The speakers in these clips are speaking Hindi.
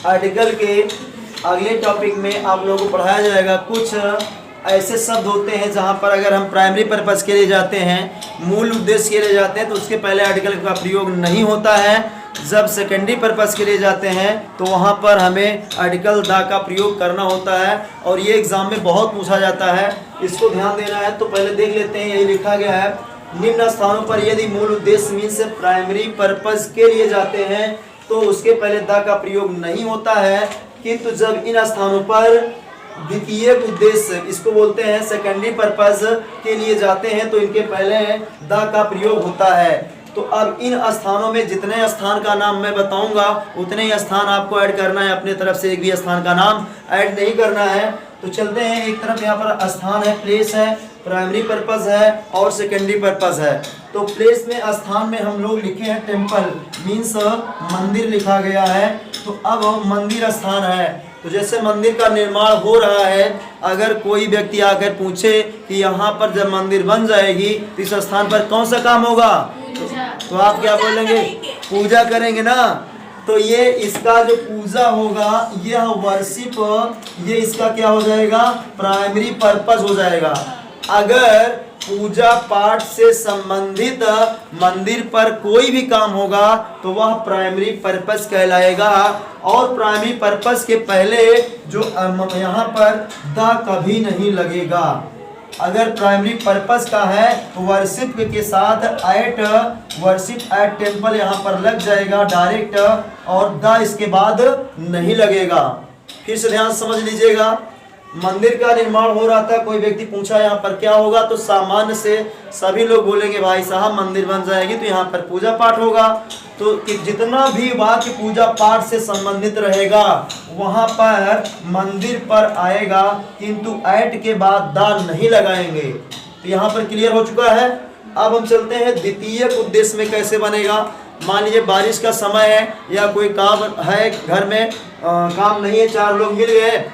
आर्टिकल के अगले टॉपिक में आप लोगों को पढ़ाया जाएगा कुछ ऐसे शब्द होते हैं जहाँ पर अगर हम प्राइमरी पर्पस के लिए जाते हैं, मूल उद्देश्य के लिए जाते हैं, तो उसके पहले आर्टिकल का प्रयोग नहीं होता है। जब सेकेंडरी पर्पस के लिए जाते हैं तो वहाँ पर हमें आर्टिकल द का प्रयोग करना होता है और ये एग्जाम में बहुत पूछा जाता है, इसको ध्यान देना है। तो पहले देख लेते हैं, यही लिखा गया है, निम्न स्थानों पर यदि मूल उद्देश्य मीन्स प्राइमरी पर्पस के लिए जाते हैं तो उसके पहले द का प्रयोग नहीं होता है, किंतु जब इन स्थानों पर द्वितीय उद्देश्य, इसको बोलते हैं सेकेंडरी पर्पस के लिए जाते हैं, तो इनके पहले द का प्रयोग होता है। तो अब इन स्थानों में जितने स्थान का नाम मैं बताऊंगा उतने ही स्थान आपको ऐड करना है, अपने तरफ से एक भी स्थान का नाम ऐड नहीं करना है। तो चलते हैं, एक तरफ यहाँ पर स्थान है, प्लेस है, प्राइमरी पर्पस है और सेकेंडरी पर्पस है। तो प्लेस में, स्थान में हम लोग लिखे हैं टेम्पल, मीन्स मंदिर लिखा गया है। तो अब मंदिर स्थान है, तो जैसे मंदिर का निर्माण हो रहा है, अगर कोई व्यक्ति आकर पूछे कि यहाँ पर जब मंदिर बन जाएगी तो इस स्थान पर कौन सा काम होगा, तो आप क्या बोलेंगे, पूजा करेंगे ना। तो ये इसका जो पूजा होगा, यह वर्शिप, ये इसका क्या हो जाएगा, प्राइमरी पर्पस हो जाएगा। अगर पूजा पाठ से संबंधित मंदिर पर कोई भी काम होगा तो वह प्राइमरी पर्पस कहलाएगा। और प्राइमरी पर्पस के पहले जो यहाँ पर द कभी नहीं लगेगा। अगर प्राइमरी पर्पस का है तो वर्शिप के साथ एट, वर्शिप एट टेम्पल यहाँ पर लग जाएगा डायरेक्ट, और द इसके बाद नहीं लगेगा। फिर से ध्यान समझ लीजिएगा, मंदिर का निर्माण हो रहा था, कोई व्यक्ति पूछा यहाँ पर क्या होगा, तो सामान्य से सभी लोग बोलेंगे भाई साहब मंदिर बन जाएगी तो यहाँ पर पूजा पाठ होगा। तो कि जितना भी वाक्य पूजा पाठ से संबंधित रहेगा वहाँ पर मंदिर पर आएगा, किंतु ऐट के बाद द नहीं लगाएंगे। तो यहाँ पर क्लियर हो चुका है। अब हम चलते हैं द्वितीय उद्देश्य में कैसे बनेगा। मान लीजिए बारिश का समय है या कोई काम है घर में, काम नहीं है, चार लोग मिल गए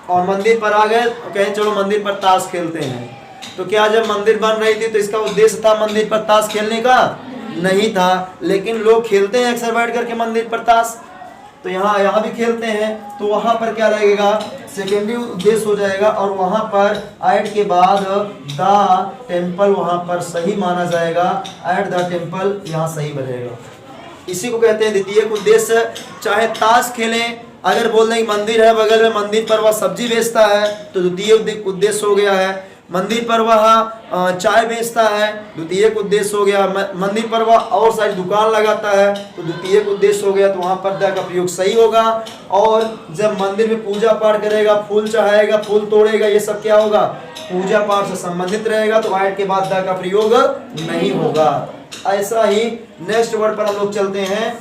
और मंदिर पर आ गए, कहें चलो मंदिर पर ताश खेलते हैं। तो क्या जब मंदिर बन रही थी तो इसका उद्देश्य था मंदिर पर ताश खेलने का? नहीं था, लेकिन लोग खेलते हैं अक्सर बैठ करके मंदिर पर ताश, तो यहाँ भी खेलते हैं। तो वहाँ पर क्या लगेगा, सेकेंडरी उद्देश्य हो जाएगा, और वहाँ पर ऐड के बाद द टेम्पल वहाँ पर सही माना जाएगा, ऐट द टेम्पल यहाँ सही बनेगा। इसी को कहते हैं द्वितीय उद्देश्य। चाहे ताश खेलें, अगर बोल दें मंदिर है बगल में, मंदिर पर वह सब्जी बेचता है तो द्वितीय उद्देश्य हो गया है। मंदिर पर वह चाय बेचता है, द्वितीय उद्देश्य हो गया। मंदिर पर वह और सारी दुकान लगाता है तो द्वितीय उद्देश्य हो गया, तो वहाँ पर द का प्रयोग सही होगा। और जब मंदिर में पूजा पाठ करेगा, फूल चढ़ाएगा, फूल तोड़ेगा, ये सब क्या होगा, पूजा पाठ से संबंधित रहेगा, तो ऐट के बाद द का प्रयोग नहीं होगा। ऐसा ही नेक्स्ट वर्ड पर हम लोग चलते हैं।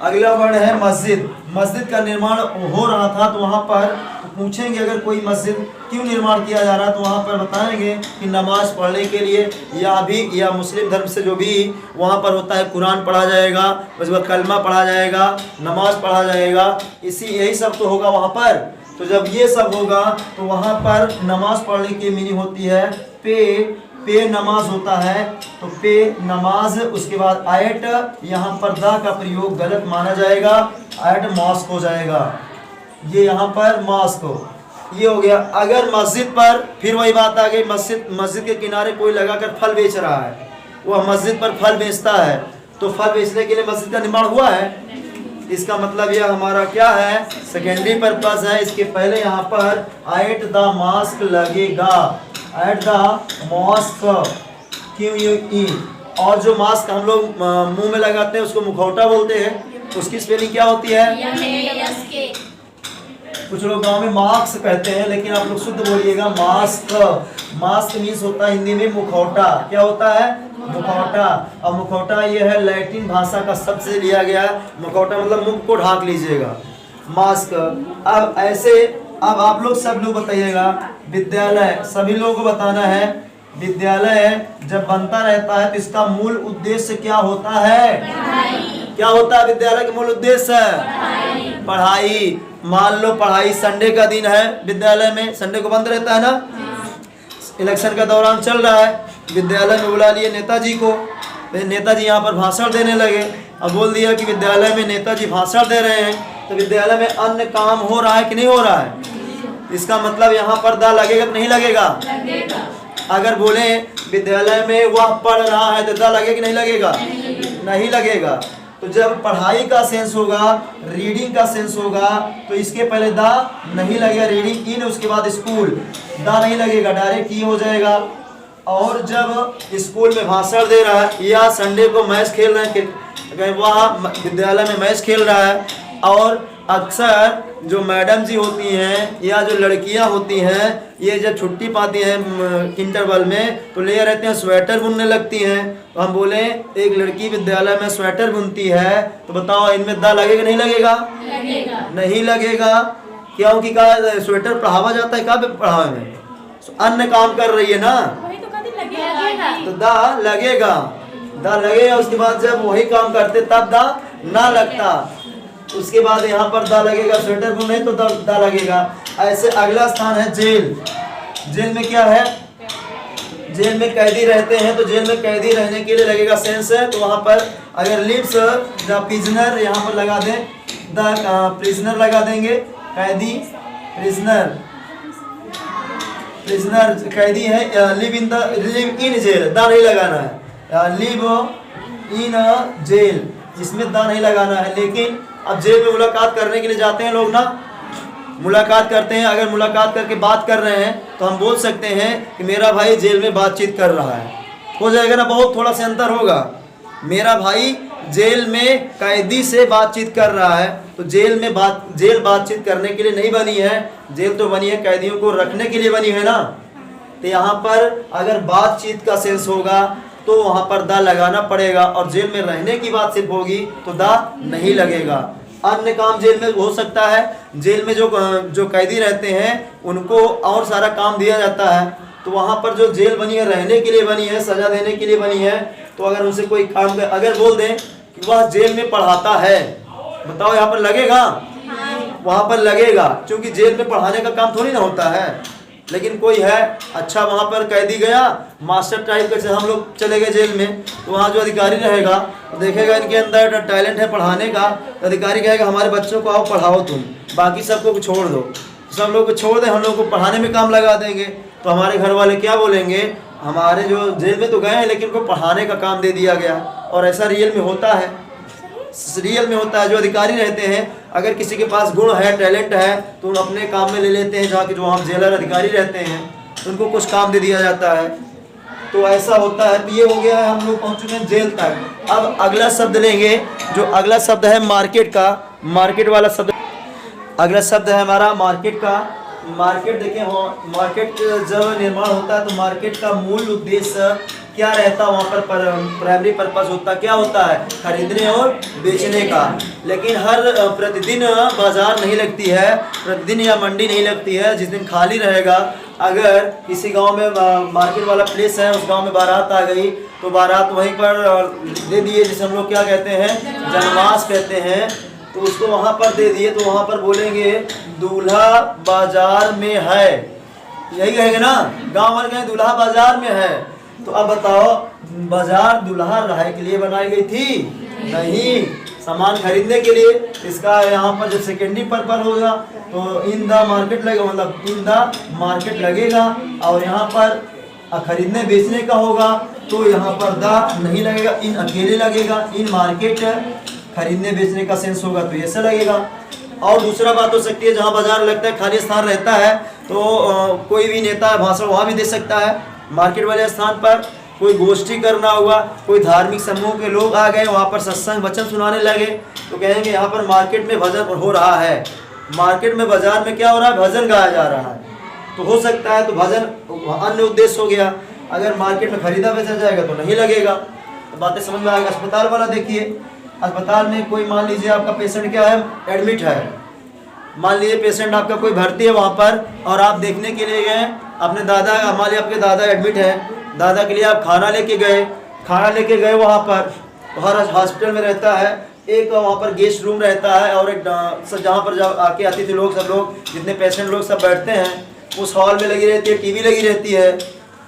अगला वर्ड है मस्जिद। मस्जिद का निर्माण हो रहा था तो वहाँ पर पूछेंगे अगर कोई मस्जिद क्यों निर्माण किया जा रहा है, तो वहाँ पर बताएंगे कि नमाज पढ़ने के लिए, या मुस्लिम धर्म से जो भी वहाँ पर होता है, कुरान पढ़ा जाएगा, उसके बाद कलमा पढ़ा जाएगा, नमाज पढ़ा जाएगा, यही सब तो होगा वहाँ पर। तो जब ये सब होगा तो वहाँ पर नमाज पढ़ने की मीनिंग होती है पे नमाज होता है, तो पे नमाज, उसके बाद आयट, यहाँ पर द का प्रयोग गलत माना जाएगा, आयट मॉस्क हो जाएगा, ये यहाँ पर मॉस्क हो, ये हो गया। अगर मस्जिद पर, फिर वही बात आ गई, मस्जिद के किनारे कोई लगाकर फल बेच रहा है, वह मस्जिद पर फल बेचता है, तो फल बेचने के लिए मस्जिद का निर्माण हुआ है, इसका मतलब यह हमारा क्या है, सेकेंडरी पर्पस है। इसके पहले यहाँ पर एट द मॉस्क लगेगा, एट द मॉस्क, QUE। और जो मास्क हम लोग मुंह में लगाते हैं उसको मुखौटा बोलते हैं, उसकी स्पेलिंग क्या होती है? कुछ लोग गांव में मास्क कहते हैं, लेकिन आप लोग शुद्ध बोलिएगा मास्क। मास्क मीन्स होता है हिंदी में मुखौटा। क्या होता है? मुखौटा। और मुखौटा ये है लैटिन भाषा का शब्द से लिया गया है। मुखौटा मतलब मुख को ढाक लीजिएगा, मास्क। अब ऐसे, अब आप लोग सब लोग बताइएगा, विद्यालय, सभी लोगों को बताना है, विद्यालय जब बनता रहता है तो इसका मूल उद्देश्य क्या होता है? क्या होता है विद्यालय का मूल उद्देश्य? पढ़ाई। मान लो पढ़ाई, संडे का दिन है विद्यालय में, संडे को बंद रहता है ना, इलेक्शन का दौरान चल रहा है, विद्यालय में बुला लिए नेताजी को, नेताजी यहाँ पर भाषण देने लगे। अब बोल दिया कि विद्यालय में नेताजी भाषण दे रहे हैं, तो विद्यालय में अन्य काम हो रहा है कि नहीं हो रहा है? इसका मतलब यहाँ पर दा लगेगा कि नहीं लगेगा? अगर बोले विद्यालय में वह पढ़ रहा है तो दा लगेगा कि नहीं लगेगा? नहीं लगेगा। तो जब पढ़ाई का सेंस होगा, रीडिंग का सेंस होगा, तो इसके पहले दा नहीं लगेगा, रीडिंग इन, उसके बाद स्कूल, दा नहीं लगेगा, डायरेक्ट ई हो जाएगा। और जब स्कूल में भाषण दे रहा है या संडे को मैच खेल रहे हैं, वह विद्यालय में मैच खेल रहा है, और अक्सर जो मैडम जी होती हैं या जो लड़कियां होती हैं, ये जब छुट्टी पाती हैं इंटरवल में तो ले रहते हैं स्वेटर बुनने लगती हैं। तो हम बोले एक लड़की विद्यालय में स्वेटर बुनती है, तो बताओ इनमें दा लगेगा नहीं लगेगा? नहीं लगेगा। क्योंकि का स्वेटर पढ़ावा जाता है, कहाँ पे पढ़ावे में? अन्य काम कर रही है ना, तो दा लगेगा, दा लगेगा। उसके बाद जब वही काम करते तब दा ना लगता। उसके बाद यहाँ पर दा लगेगा, स्वेटर बुने तो दा लगेगा। ऐसे अगला स्थान है जेल। जेल में क्या है? जेल में कैदी रहते हैं, तो जेल में कैदी रहने के लिए लगेगा सेंस है, तो वहाँ पर अगर लिव्स द प्रिजनर यहाँ पर लगा दें, द प्रिजनर लगा देंगे, कैदी प्रिजनर, प्रिजनर कैदी है, लिव इन जेल, दा नहीं लगाना है, लिव इन जेल, इसमें दा नहीं लगाना है। लेकिन अब जेल में मुलाकात करने के लिए जाते हैं लोग ना, मुलाकात करते हैं, अगर मुलाकात करके बात कर रहे हैं तो हम बोल सकते हैं कि मेरा भाई जेल में बातचीत कर रहा है, हो जाएगा ना? बहुत थोड़ा सा अंतर होगा। मेरा भाई जेल में कैदी से बातचीत कर रहा है, तो जेल में जेल बातचीत करने के लिए नहीं बनी है, जेल तो बनी है कैदियों को रखने के लिए बनी है ना। तो यहाँ पर अगर बातचीत का सेंस होगा तो वहाँ पर दा लगाना पड़ेगा, और जेल में रहने की बात सिर्फ होगी तो दा नहीं लगेगा। अन्य काम जेल में हो सकता है, जेल में जो कैदी रहते हैं उनको और सारा काम दिया जाता है, तो वहाँ पर जो जेल बनी है रहने के लिए बनी है, सजा देने के लिए बनी है, तो अगर उनसे कोई काम अगर बोल दें कि वह जेल में पढ़ाता है, बताओ यहाँ पर लगेगा? वहाँ पर लगेगा, क्योंकि जेल में पढ़ाने का काम थोड़ी ना होता है। लेकिन कोई है अच्छा, वहाँ पर कैदी गया मास्टर टाइप के, हम लोग चले गए जेल में, तो वहाँ जो अधिकारी रहेगा तो देखेगा इनके अंदर टैलेंट है पढ़ाने का, तो अधिकारी कहेगा हमारे बच्चों को आओ पढ़ाओ तुम, बाकी सबको छोड़ दो, सब लोग को छोड़ दे, हम लोग को पढ़ाने में काम लगा देंगे। तो हमारे घर वाले क्या बोलेंगे? हमारे जो जेल में तो गए हैं लेकिन उनको पढ़ाने का काम दे दिया गया। और ऐसा रियल में होता है, रियल में होता है। जो अधिकारी रहते हैं अगर किसी के पास गुण है, टैलेंट है, तो उन अपने काम में ले लेते हैं, जहाँ के जो वहाँ जेलर अधिकारी रहते हैं उनको कुछ काम दे दिया जाता है। तो ऐसा होता है। ये हो गया है, हम लोग पहुँच चुके हैं जेल तक। अब अगला शब्द लेंगे, जो अगला शब्द है मार्केट का, मार्केट वाला शब्द। अगला शब्द है हमारा मार्केट का। मार्केट देखिए, मार्केट जब निर्माण होता है तो मार्केट का मूल उद्देश्य क्या रहता है? वहाँ पर प्राइमरी पर्पस होता क्या होता है? खरीदने और बेचने का। लेकिन हर प्रतिदिन बाजार नहीं लगती है, प्रतिदिन या मंडी नहीं लगती है। जिस दिन खाली रहेगा, अगर किसी गांव में मार्केट वाला प्लेस है, उस गांव में बारात आ गई तो बारात वहीं पर दे दिए, जिसे हम लोग क्या कहते हैं? जनमास कहते हैं। तो उसको वहाँ पर दे दिए, तो वहाँ पर बोलेंगे दूल्हा बाजार में है, यही कहेंगे ना। गांव वाले कहें दूल्हा बाजार में है। तो अब बताओ, बाजार दूल्हा रहाय के लिए बनाई गई थी? नहीं, सामान खरीदने के लिए। इसका यहाँ पर जब सेकेंडरी पर्पस होगा तो इन द मार्केट लगेगा, मतलब इन द मार्केट लगेगा। और यहाँ पर खरीदने बेचने का होगा तो यहाँ पर द नहीं लगेगा, इन अकेले लगेगा। इन मार्केट खरीदने बेचने का सेंस होगा तो ऐसा लगेगा। और दूसरा बात हो सकती है, जहाँ बाजार लगता है, खाली स्थान रहता है, तो कोई भी नेता भाषण वहाँ भी दे सकता है। मार्केट वाले स्थान पर कोई गोष्ठी करना हुआ, कोई धार्मिक समूह के लोग आ गए, वहाँ पर सत्संग वचन सुनाने लगे, तो कहेंगे यहाँ पर मार्केट में भजन हो रहा है। मार्केट में बाजार में क्या हो रहा है? भजन गाया जा रहा है। तो हो सकता है, तो भजन अन्य उद्देश्य हो गया। अगर मार्केट में खरीदा बेचा जाएगा तो नहीं लगेगा। तो बातें समझ में आएगा। अस्पताल वाला देखिए, अस्पताल में कोई मान लीजिए आपका पेशेंट क्या है? एडमिट है। मान लीजिए पेशेंट आपका कोई भर्ती है वहाँ पर, और आप देखने के लिए गए अपने दादा, मान लीजिए आपके दादा एडमिट है, दादा के लिए आप खाना लेके गए वहाँ पर। हर हॉस्पिटल में रहता है एक, वहाँ पर गेस्ट रूम रहता है, और एक जहाँ पर आके अतिथि लोग, सब लोग जितने पेशेंट लोग सब बैठते हैं, उस हॉल में लगी रहती है टीवी लगी रहती है।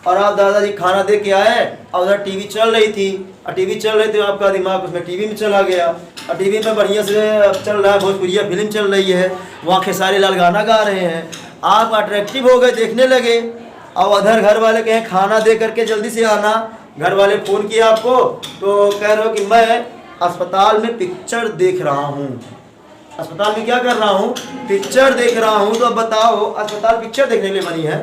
और आप दादाजी खाना दे के आए और उधर टीवी चल रही थी, और टीवी चल रही थी, आपका दिमाग उसमें टीवी में चला गया, और टीवी में बढ़िया से चल रहा है, भोजपुरिया फिल्म चल रही है, वहाँ खेसारी लाल गाना गा रहे हैं, आप अट्रैक्टिव हो गए, देखने लगे। और उधर घर वाले कहें खाना दे करके जल्दी से आना, घर वाले फ़ोन किया आपको तो कह रहे हो कि मैं अस्पताल में पिक्चर देख रहा हूँ। अस्पताल में क्या कर रहा हूँ? पिक्चर देख रहा हूँ। तो अब बताओ, अस्पताल पिक्चर देखने के लिए बनी है?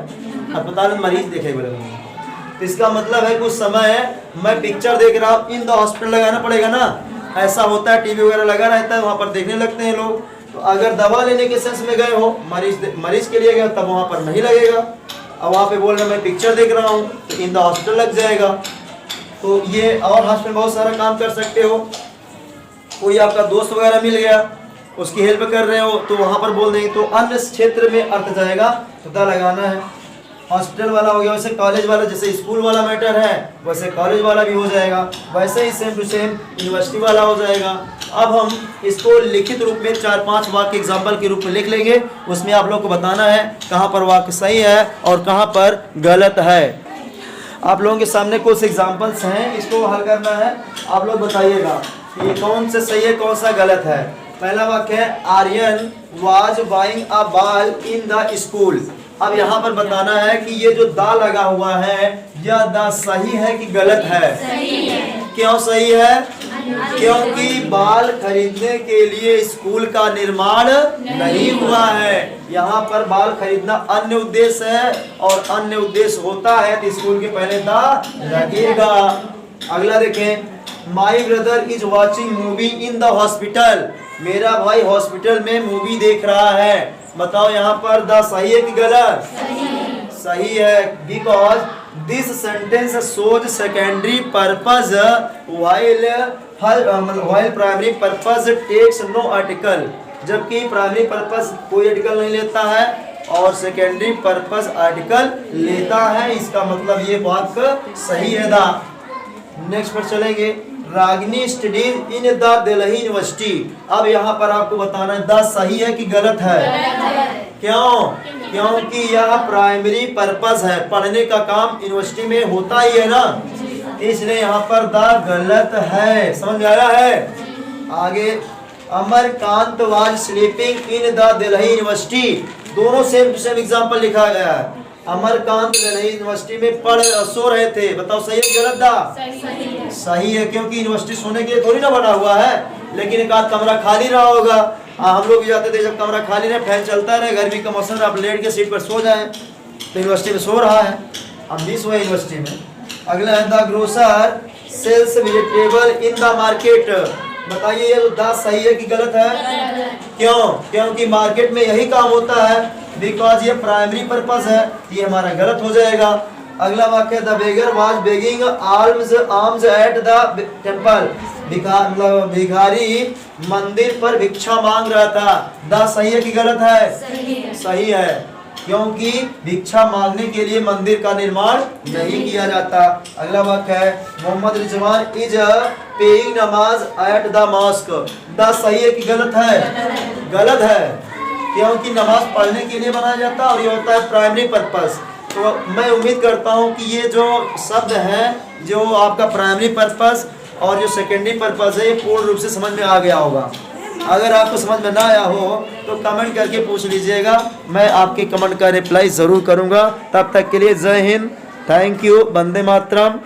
अस्पताल में मरीज देखे हुए बनी है। तो इसका मतलब है कुछ समय मैं पिक्चर देख रहा हूँ, इन द हॉस्पिटल लगाना पड़ेगा ना। ऐसा होता है, टीवी वगैरह लगा रहता है, वहाँ पर देखने लगते हैं लोग। तो अगर दवा लेने के सेंस में गए हो, मरीज के लिए गए, तब वहाँ पर नहीं लगेगा। अब वहाँ पे बोल रहे मैं पिक्चर देख रहा हूँ तो इन द हॉस्पिटल लग जाएगा। तो ये और हॉस्पिटल बहुत सारा काम कर सकते हो। कोई आपका दोस्त वगैरह मिल गया, उसकी हेल्प कर रहे हो, तो वहाँ पर बोल देंगे। तो अन्य क्षेत्र में अर्थ जाएगा, पता लगाना है। हॉस्पिटल वाला हो गया, वैसे कॉलेज वाला, जैसे स्कूल वाला मैटर है वैसे कॉलेज वाला भी हो जाएगा, वैसे ही सेम टू सेम यूनिवर्सिटी वाला हो जाएगा। अब हम इसको लिखित रूप में 4-5 वाक्य एग्जाम्पल के रूप में लिख लेंगे। उसमें आप लोग को बताना है कहाँ पर वाक्य सही है और कहाँ पर गलत है। आप लोगों के सामने कुछ एग्जाम्पल्स हैं, इसको हल करना है। आप लोग बताइएगा कि कौन से सही है, कौन सा गलत है। पहला वाक्य है Aryan was buying a ball in the school. अब यहाँ पर बताना है कि ये जो दा लगा हुआ है, यह दा सही है कि गलत है? सही है। क्यों सही है? क्योंकि बाल खरीदने के लिए स्कूल का निर्माण नहीं हुआ है। यहाँ पर बाल खरीदना अन्य उद्देश्य है, और अन्य उद्देश्य होता है तो स्कूल के पहले दा लगेगा। अगला देखें, my brother is watching movie in the hospital. मेरा भाई हॉस्पिटल में मूवी देख रहा है। बताओ यहाँ पर द सही है कि गलत? सही है, because this sentence shows secondary purpose while primary purpose takes no article. जबकि प्राइमरी पर्पज कोई आर्टिकल नहीं लेता है और सेकेंडरी पर्पज आर्टिकल लेता है। इसका मतलब ये वाक्य सही है दा। नेक्स्ट पर चलेंगे, Ragini studies in the Delhi university. अब यहाँ पर आपको बताना है द सही है कि गलत है? क्यों? क्योंकि यह प्राइमरी पर्पस है, पढ़ने का काम यूनिवर्सिटी में होता ही है ना, इसलिए यहाँ पर द गलत है। समझ में आया है? आगे, Amarkant was sleeping in the Delhi university. दोनों सेम टू सेम एग्जाम्पल लिखा गया है। अमरकांत दिल्ली यूनिवर्सिटी में सो रहे थे। बताओ सही है गलत? दा सही है, क्योंकि यूनिवर्सिटी सोने के लिए थोड़ी ना बना हुआ है, लेकिन एक आध कमरा खाली रहा होगा। हम लोग भी जाते थे, जब कमरा खाली रहे, फैन चलता रहे, गर्मी का मौसम, आप लेट के सीट पर सो जाए, तो यूनिवर्सिटी में सो रहा है। हम भी सोए यूनिवर्सिटी में। अगला है, the grocer sells vegetable in the market. बताइए ये द सही है कि गलत है? क्यों? क्योंकि मार्केट में यही काम होता है, बिकॉज ये प्राइमरी पर्पस है, ये हमारा गलत हो जाएगा। अगला वाक्य, the beggar was begging arms at the temple. भिखारी मंदिर पर भिक्षा मांग रहा था। द सही है कि गलत है? सही है, क्योंकि भिक्षा मांगने के लिए मंदिर का निर्माण नहीं किया जाता। अगला वाक्य है, मोहम्मद रिजवान इज पेइंग नमाज एट द मॉस्क। द सही है कि गलत है? गलत है, क्योंकि नमाज पढ़ने के लिए बनाया जाता है और ये होता है प्राइमरी पर्पस। तो मैं उम्मीद करता हूँ कि ये जो शब्द हैं, जो आपका प्राइमरी पर्पस और जो सेकेंडरी पर्पस है, ये पूर्ण रूप से समझ में आ गया होगा। अगर आपको समझ में ना आया हो तो कमेंट करके पूछ लीजिएगा, मैं आपके कमेंट का रिप्लाई ज़रूर करूँगा। तब तक के लिए जय हिंद, थैंक यू, वंदे मातरम।